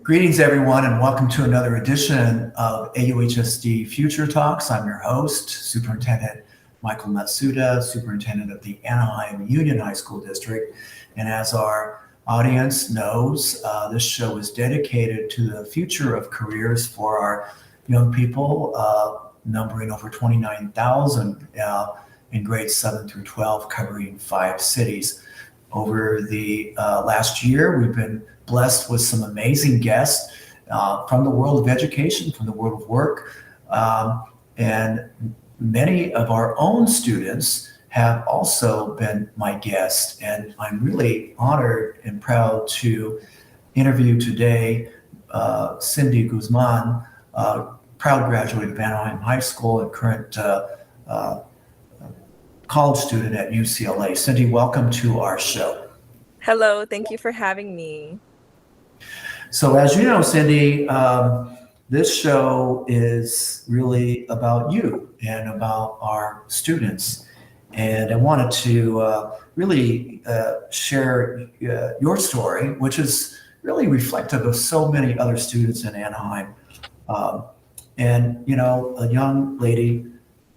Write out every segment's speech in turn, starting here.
Greetings, everyone, and welcome to another edition of AUHSD Future Talks. I'm your host, Superintendent Matsuda, Superintendent of the Anaheim High School District. And as our audience knows, this show is dedicated to the future of careers for our young people, numbering over 29,000 in grades 7 through 12, covering 5 cities. Over the last year, we've been blessed with some amazing guests from the world of education, from the world of work, and many of our own students have also been my guests. And I'm really honored and proud to interview today Cindy Guzman, proud graduate of Anaheim High School and current college student at UCLA. Cindy, welcome to our show. Hello, thank you for having me. So as you know, Cindy, this show is really about you and about our students. And I wanted to really share your story, which is really reflective of so many other students in Anaheim. And, you know, a young lady,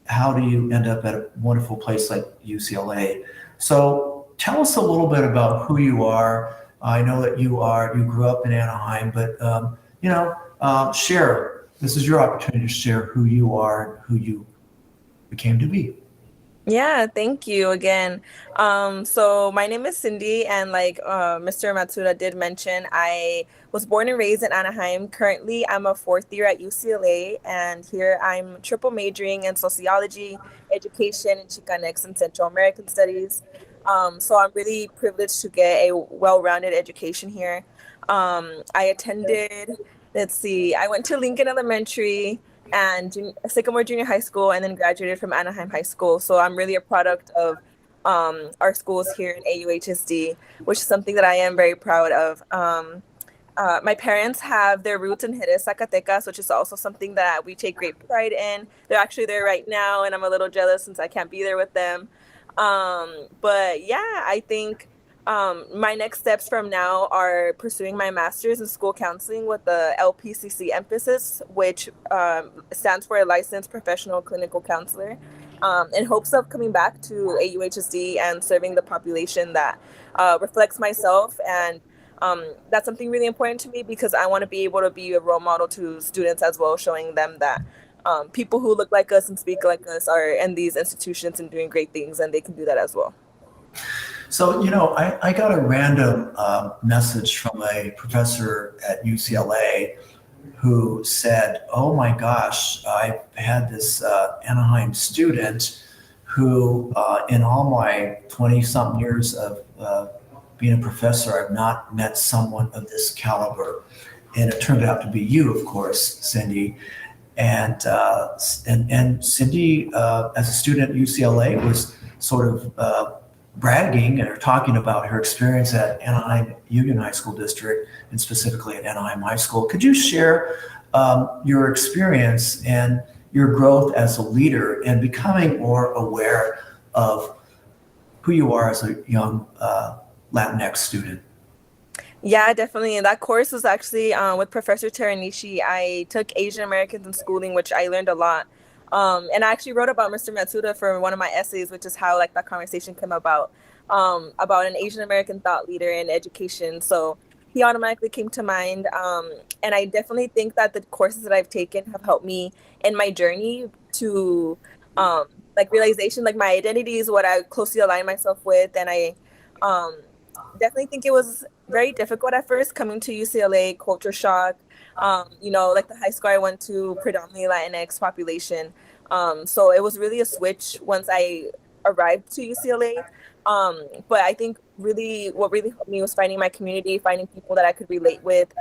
how do you end up at a wonderful place like UCLA? So tell us a little bit about who you are. I know that you grew up in Anaheim, but, share. This is your opportunity to share who you are and who you became to be. Yeah, thank you again. So my name is Cindy, and like Mr. Matsuda did mention, I was born and raised in Anaheim. Currently, I'm a 4th year at UCLA, and here I'm triple majoring in sociology, education, and Chicanx and Central American studies. So I'm really privileged to get a well-rounded education here. I attended, I went to Lincoln Elementary and Sycamore Junior High School, and then graduated from Anaheim High School. So I'm really a product of our schools here in AUHSD, which is something that I am very proud of. My parents have their roots in Jerez, Zacatecas, which is also something that we take great pride in. They're actually there right now, and I'm a little jealous since I can't be there with them. But yeah, I think my next steps from now are pursuing my master's in school counseling with the LPCC emphasis, which stands for a licensed professional clinical counselor, in hopes of coming back to AUHSD and serving the population that reflects myself. And that's something really important to me because I want to be able to be a role model to students as well, showing them that people who look like us and speak like us are in these institutions and doing great things, and they can do that as well. So, you know, I got a random message from a professor at UCLA who said, oh my gosh, I've had this Anaheim student who in all my 20-something years of being a professor, I've not met someone of this caliber. And it turned out to be you, of course, Cindy. And Cindy, as a student at UCLA, was sort of bragging or talking about her experience at Anaheim High School District and specifically at Anaheim High School. Could you share your experience and your growth as a leader and becoming more aware of who you are as a young Latinx student? Yeah, definitely. And that course was actually with Professor Teranishi. I took Asian Americans in schooling, which I learned a lot. And I actually wrote about Mr. Matsuda for one of my essays, which is how like that conversation came about an Asian American thought leader in education. So he automatically came to mind. And I definitely think that the courses that I've taken have helped me in my journey to like realization, like my identity is what I closely align myself with. And I definitely think it was very difficult at first coming to UCLA, culture shock. Like the high school I went to, predominantly Latinx population. So it was really a switch once I arrived to UCLA. But I think what really helped me was finding my community, finding people that I could relate with,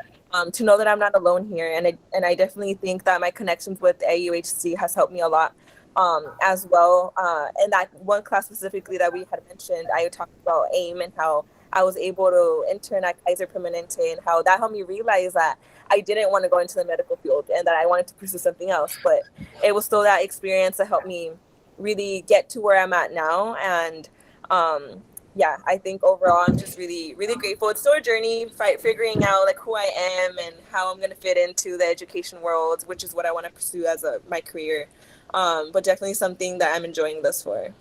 to know that I'm not alone here. And I definitely think that my connections with AUHC has helped me a lot as well. And that one class specifically that we had mentioned, I talked about AIM and how I was able to intern at Kaiser Permanente and how that helped me realize that I didn't want to go into the medical field and that I wanted to pursue something else. But it was still that experience that helped me really get to where I'm at now. And yeah, I think overall I'm just really, really grateful. It's still a journey, figuring out like who I am and how I'm gonna fit into the education world, which is what I want to pursue as my career. But definitely something that I'm enjoying thus far.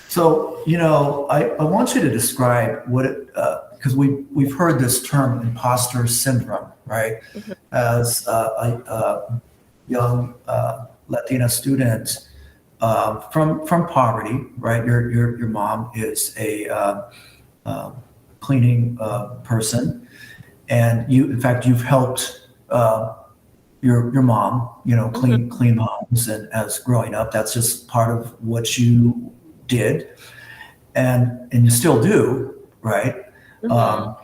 So, I want you to describe what it, because we've heard this term imposter syndrome, right? Mhm. As a young Latina student from poverty, right? Your mom is a uh, cleaning person, and in fact, you've helped your mom, Mhm. clean homes, and as growing up, that's just part of what you did, and you still do, right? Mhm. Um,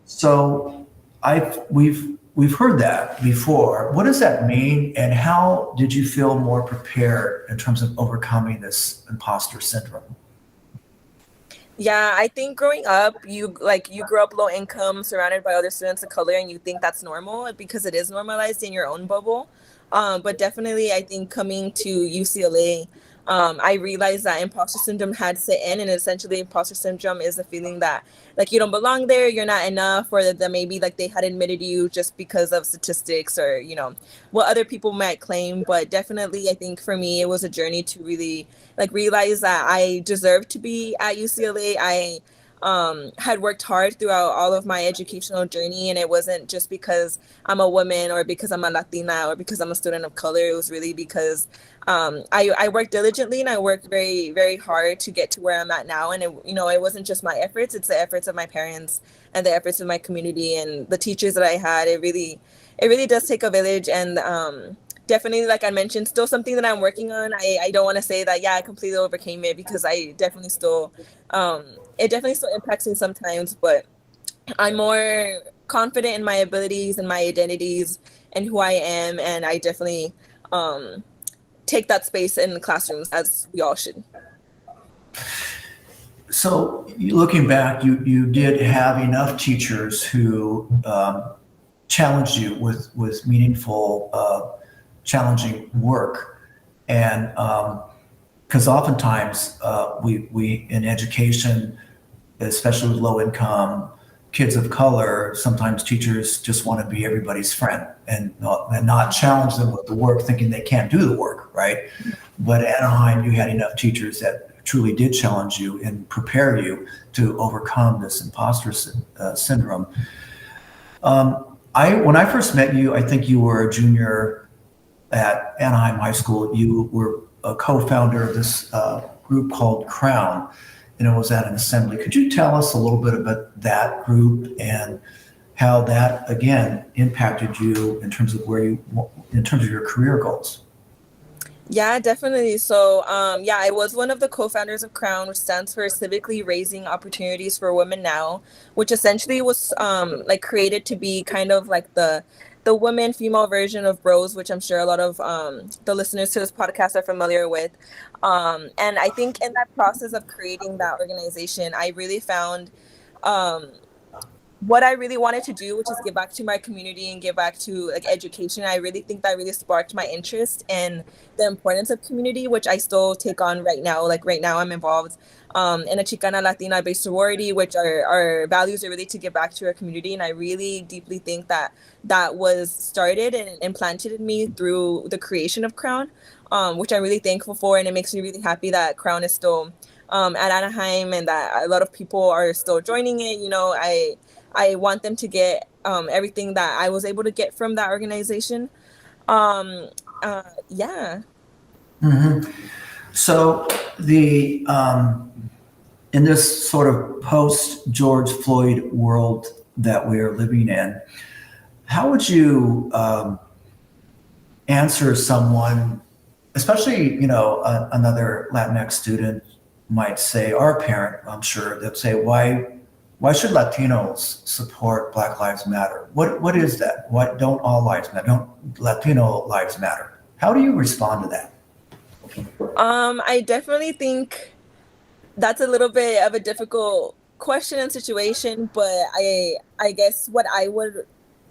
so we've heard that before. What does that mean, and how did you feel more prepared in terms of overcoming this imposter syndrome? Yeah, I think growing up, you grow up low income, surrounded by other students of color, and you think that's normal because it is normalized in your own bubble. But definitely, I think coming to UCLA, I realized that imposter syndrome had set in, and essentially, imposter syndrome is the feeling that like you don't belong there, you're not enough, or that maybe like they had admitted you just because of statistics or what other people might claim. But definitely, I think for me, it was a journey to really like realize that I deserved to be at UCLA. I had worked hard throughout all of my educational journey, and it wasn't just because I'm a woman or because I'm a Latina or because I'm a student of color. It was really because I worked diligently and I worked very, very hard to get to where I'm at now. And it wasn't just my efforts; it's the efforts of my parents and the efforts of my community and the teachers that I had. It really does take a village, and definitely, like I mentioned, still something that I'm working on. I don't want to say that, yeah, I completely overcame it because I definitely still, it definitely still impacts me sometimes, but I'm more confident in my abilities and my identities and who I am. And I definitely um, take that space in the classrooms as we all should. So, looking back, you did have enough teachers who challenged you with meaningful, challenging work, and because oftentimes we in education, especially with low income kids of color, sometimes teachers just want to be everybody's friend and not challenge them with the work, thinking they can't do the work, right? But at Anaheim, you had enough teachers that truly did challenge you and prepare you to overcome this imposter syndrome. When I first met you, I think you were a junior at Anaheim High School. You were a co-founder of this group called C.R.O.W.N, and it was at an assembly. Could you tell us a little bit about that group and how that again impacted you in terms of in terms of your career goals? Yeah, definitely. So, yeah, I was one of the co-founders of C.R.O.W.N, which stands for Civically Raising Opportunities for Women Now, which essentially was like created to be kind of like the women female version of Bros, which I'm sure a lot of the listeners to this podcast are familiar with. And I think in that process of creating that organization, I really found um what I really wanted to do, which is give back to my community and give back to like education. I really think that really sparked my interest in the importance of community, which I still take on right now. Like right now, I'm involved in a Chicana Latina based sorority, which our values are really to give back to our community. And I really deeply think that that was started and implanted in me through the creation of C.R.O.W.N, which I'm really thankful for. And it makes me really happy that C.R.O.W.N is still at Anaheim and that a lot of people are still joining it. I want them to get everything that I was able to get from that organization. Um, yeah. Hmm. So the in this sort of post George Floyd world that we are living in, how would you answer someone, especially another Latinx student might say, or a parent, I'm sure, that say, why should Latinos support Black Lives Matter? What is that? Why don't all lives matter? Don't Latino lives matter? How do you respond to that? I definitely think that's a little bit of a difficult question and situation, but I guess what I would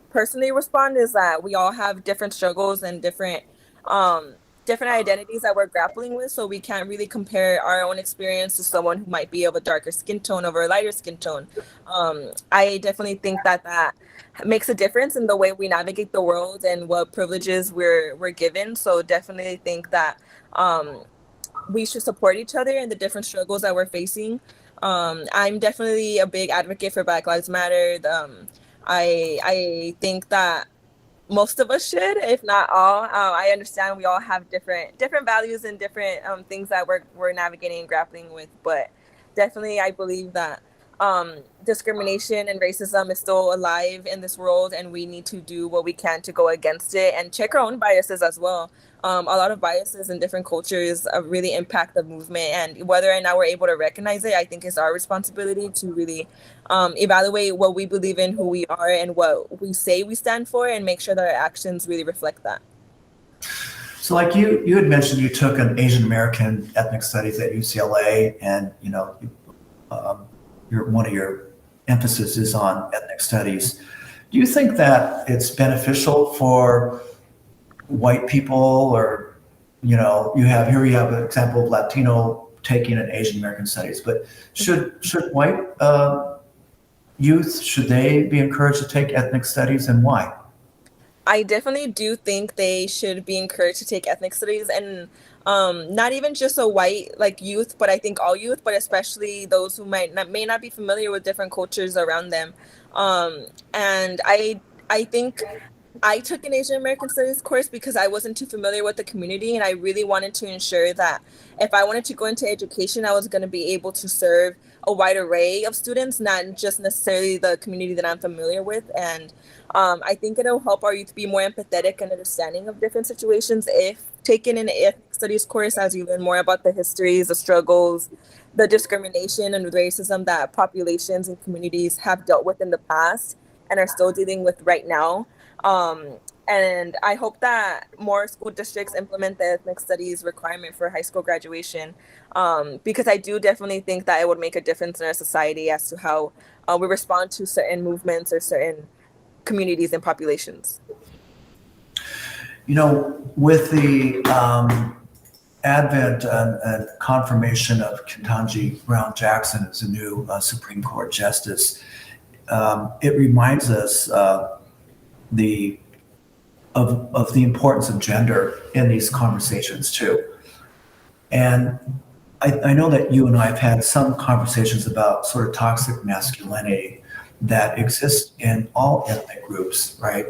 personally respond is that we all have different struggles and different um different identities that we're grappling with, so we can't really compare our own experience to someone who might be of a darker skin tone over a lighter skin tone. I definitely think that makes a difference in the way we navigate the world and what privileges we're given. So definitely think that we should support each other in the different struggles that we're facing. I'm definitely a big advocate for Black Lives Matter. I think that most of us should, if not all. I understand we all have different values and different things that we're navigating and grappling with, but definitely I believe that discrimination and racism is still alive in this world, and we need to do what we can to go against it and check our own biases as well. A lot of biases in different cultures really impact the movement, and whether or not we're able to recognize it, I think is our responsibility to really evaluate what we believe in, who we are, and what we say we stand for, and make sure that our actions really reflect that. So like you had mentioned you took an Asian American ethnic studies at UCLA, and one of your emphasis is on ethnic studies. Do you think that it's beneficial for white people, or you have an example of Latino taking an Asian American studies, but should white youth, should they be encouraged to take ethnic studies, and why? I definitely do think they should be encouraged to take ethnic studies, and not even just a white youth, but I think all youth, but especially those who may not be familiar with different cultures around them. And I think I took an Asian American Studies course because I wasn't too familiar with the community, and I really wanted to ensure that if I wanted to go into education, I was going to be able to serve a wide array of students, not just necessarily the community that I'm familiar with. And I think it'll help our youth be more empathetic and understanding of different situations if taken an ethnic studies course, as you learn more about the histories, the struggles, the discrimination and racism that populations and communities have dealt with in the past and are still dealing with right now. And I hope that more school districts implement the ethnic studies requirement for high school graduation, because I do definitely think that it would make a difference in our society as to how we respond to certain movements or certain communities and populations. With the advent and confirmation of Ketanji Brown Jackson as a new Supreme Court justice, it reminds us of the importance of gender in these conversations too. And I know that you and I have had some conversations about sort of toxic masculinity that exists in all ethnic groups, right?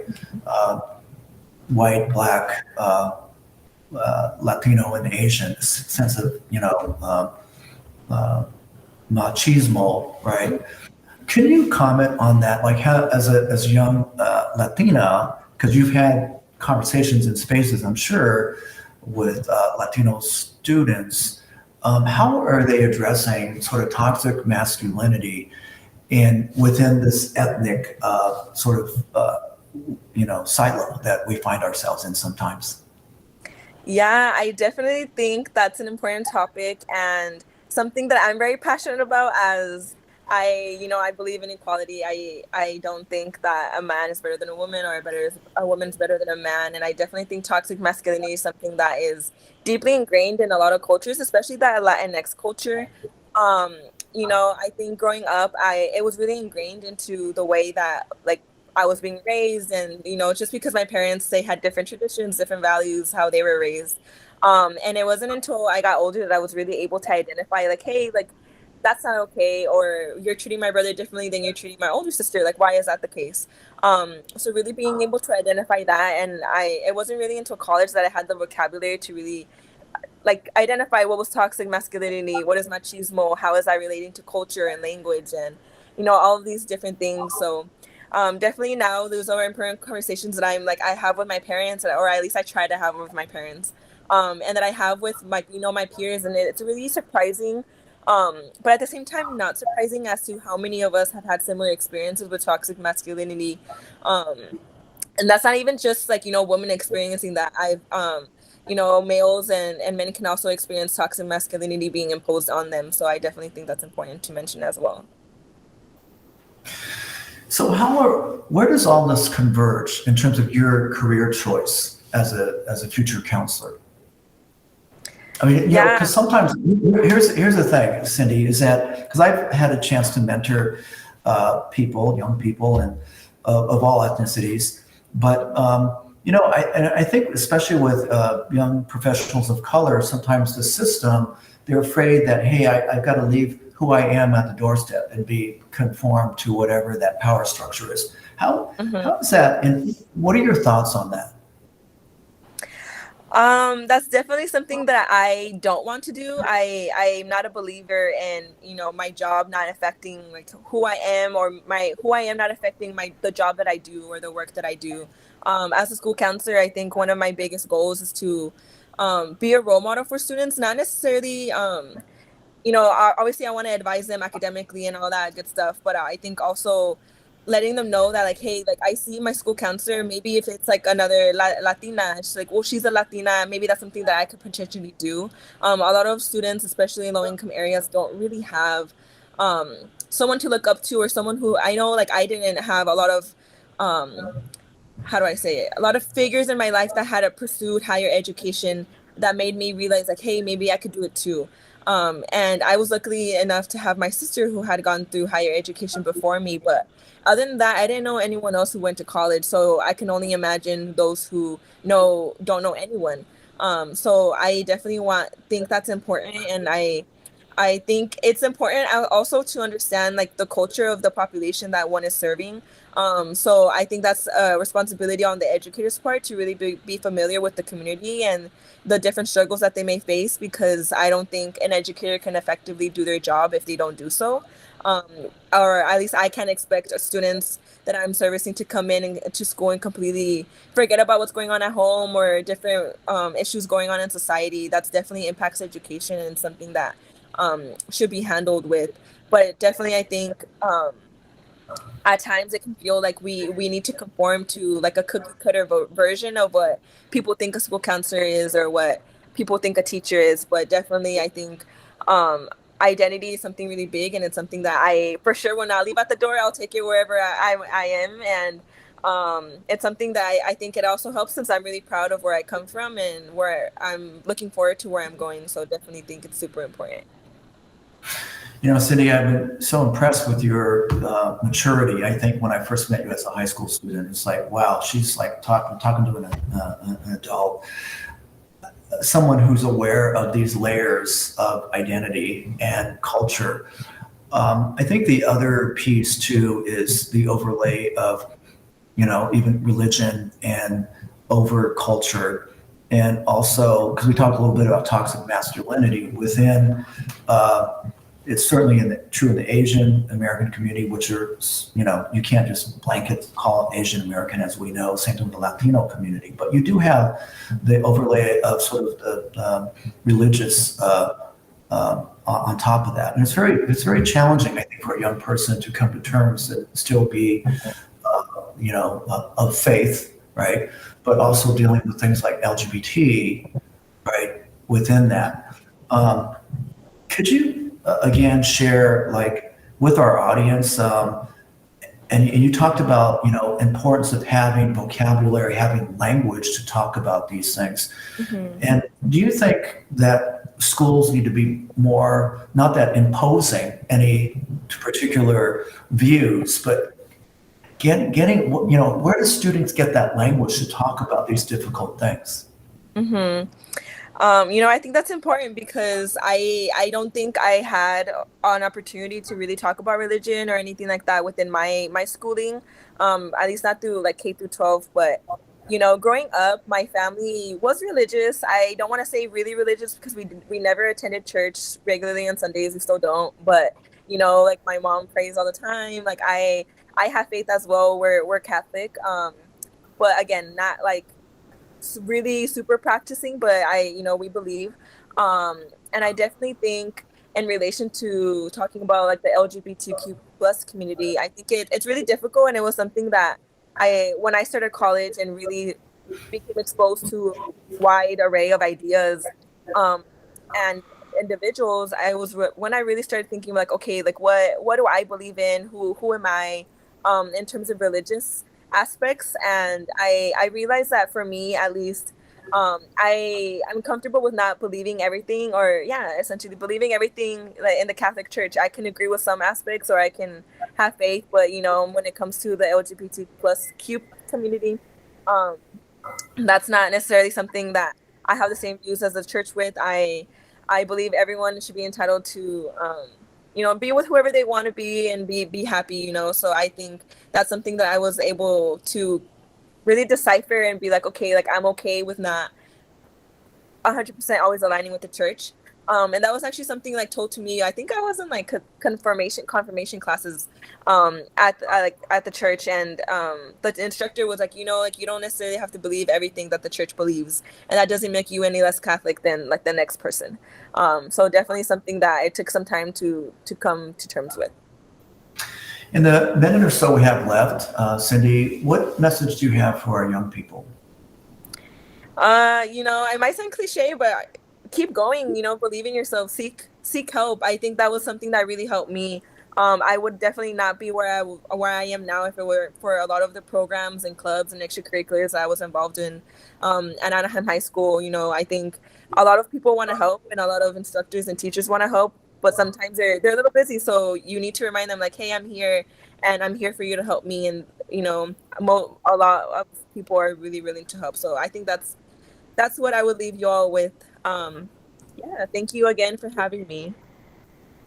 White, Black, Latino, and Asian, this sense of, machismo, right? Can you comment on that? Like how, as a young Latina, because you've had conversations in spaces, I'm sure, with Latino students, how are they addressing sort of toxic masculinity within this ethnic silo that we find ourselves in sometimes? Yeah, I definitely think that's an important topic and something that I'm very passionate about, as I believe in equality. I don't think that a man is better than a woman, or a woman's better than a man. And I definitely think toxic masculinity is something that is deeply ingrained in a lot of cultures, especially that Latinx culture. I think growing up, it was really ingrained into the way that I was being raised, and just because my parents, they had different traditions, different values, how they were raised. And it wasn't until I got older that I was really able to identify hey, that's not okay, or you're treating my brother differently than you're treating my older sister. Why is that the case? So really being able to identify that, and it wasn't really until college that I had the vocabulary to really identify what was toxic masculinity, what is machismo, how is that relating to culture and language, and all of these different things. So definitely now those are important conversations that I have with my parents, or at least I try to have with my parents, and that I have with my peers, and it's really surprising, but at the same time not surprising, as to how many of us have had similar experiences with toxic masculinity, and that's not even just women experiencing that. Males and men can also experience toxic masculinity being imposed on them. So I definitely think that's important to mention as well. So where does all this converge in terms of your career choice as a future counselor? I mean, Yeah. because sometimes here's the thing, Cindy, is that because I've had a chance to mentor people, young people, and of all ethnicities, but I think especially with young professionals of color, sometimes the system, they're afraid that, hey, I've got to leave who I am at the doorstep and be conformed to whatever that power structure is. Mhm. How is that, and what are your thoughts on that? That's definitely something that I don't want to do. I'm not a believer in, my job not affecting like who I am, or my who I am not affecting the job that I do or the work that I do. As a school counselor, I think one of my biggest goals is to be a role model for students, not necessarily obviously I want to advise them academically and all that good stuff, but I think also letting them know that, like, hey, like, I see my school counselor, maybe if it's like another Latina, she's like, well, she's a Latina, maybe that's something that I could potentially do. A lot of students, especially in low income areas, don't really have someone to look up to, or someone who, I know, like, I didn't have a lot of um how do I say it? A lot of figures in my life that had pursued higher education, that made me realize, like, hey, maybe I could do it too. And I was lucky enough to have my sister who had gone through higher education before me. But other than that, I didn't know anyone else who went to college. So I can only imagine those who don't know anyone. So I definitely think that's important. And I think it's important also to understand, like, the culture of the population that one is serving. So I think that's a responsibility on the educator's part to really be familiar with the community and the different struggles that they may face, because I don't think an educator can effectively do their job if they don't do so. Or at least I can't expect students that I'm servicing to come in and to school and completely forget about what's going on at home, or different issues going on in society. That's definitely impacts education, and something that should be handled with. But definitely, I think at times it can feel like we need to conform to, like, a cookie cutter version of what people think a school counselor is, or what people think a teacher is. But definitely, I think identity is something really big, and it's something that I for sure will not leave at the door. I'll take it wherever I am. And it's something that I think it also helps, since I'm really proud of where I come from and where I'm looking forward to where I'm going. So definitely think it's super important. Cindy, I've been so impressed with your maturity. I think when I first met you as a high school student, it's like, wow, she's like talking to an adult, someone who's aware of these layers of identity and culture. I think the other piece too is the overlay of, even religion and over culture. And also, because we talked a little bit about toxic masculinity within it's certainly true in the Asian American community, which are, you can't just blanket call it Asian American, as we know, same thing with the Latino community. But you do have the overlay of sort of the religious on top of that. And it's very challenging, I think, for a young person to come to terms and still be, of faith, right? But also dealing with things like LGBT, right, within that. Could you again share, like, with our audience, and you talked about importance of having vocabulary, having language to talk about these things. Mhm. And do you think that schools need to be more, not that imposing any particular views, but getting where do students get that language to talk about these difficult things? Mhm. I think that's important, because I don't think I had an opportunity to really talk about religion or anything like that within my schooling. At least not through, like, K through 12. But growing up, my family was religious. I don't want to say really religious, because we never attended church regularly on Sundays. We still don't. But like, my mom prays all the time. Like, I have faith as well. We're Catholic. But again, not like really super practicing, but we believe. And I definitely think, in relation to talking about, like, the LGBTQ plus community, I think it's really difficult. And it was something that when I started college and really became exposed to a wide array of ideas um, and individuals, when I really started thinking, like, okay, like, what do I believe in? Who am I in terms of religious aspects? And I realized that, for me at least, I'm comfortable with not believing everything, or essentially believing everything like in the Catholic Church. I can agree with some aspects, or I can have faith, but when it comes to the LGBT plus Q community, um, that's not necessarily something that I have the same views as the church with. I believe everyone should be entitled to be with whoever they want to be and be happy. So I think that's something that I was able to really decipher and be like, okay, like I'm okay with not 100% always aligning with the church. And that was actually something like told to me. I think I was in like confirmation classes at the church, and the instructor was like, like you don't necessarily have to believe everything that the church believes, and that doesn't make you any less Catholic than like the next person. So definitely something that it took some time to come to terms with. In the minute or so we have left, Cindy, what message do you have for our young people? It might sound cliche, but keep going, believe in yourself, seek help. I think that was something that really helped me. I would definitely not be where I am now if it were for a lot of the programs and clubs and extracurriculars that I was involved in at Anaheim High School. I think a lot of people want to help, and a lot of instructors and teachers want to help, but sometimes they're a little busy. So you need to remind them like, hey, I'm here, and I'm here for you to help me. And a lot of people are really willing to help. So I think that's what I would leave you all with. Thank you again for having me.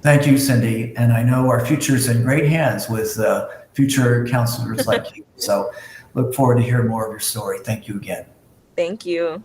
Thank you, Cindy. And I know our future's in great hands with future counselors like you. So look forward to hearing more of your story. Thank you again. Thank you.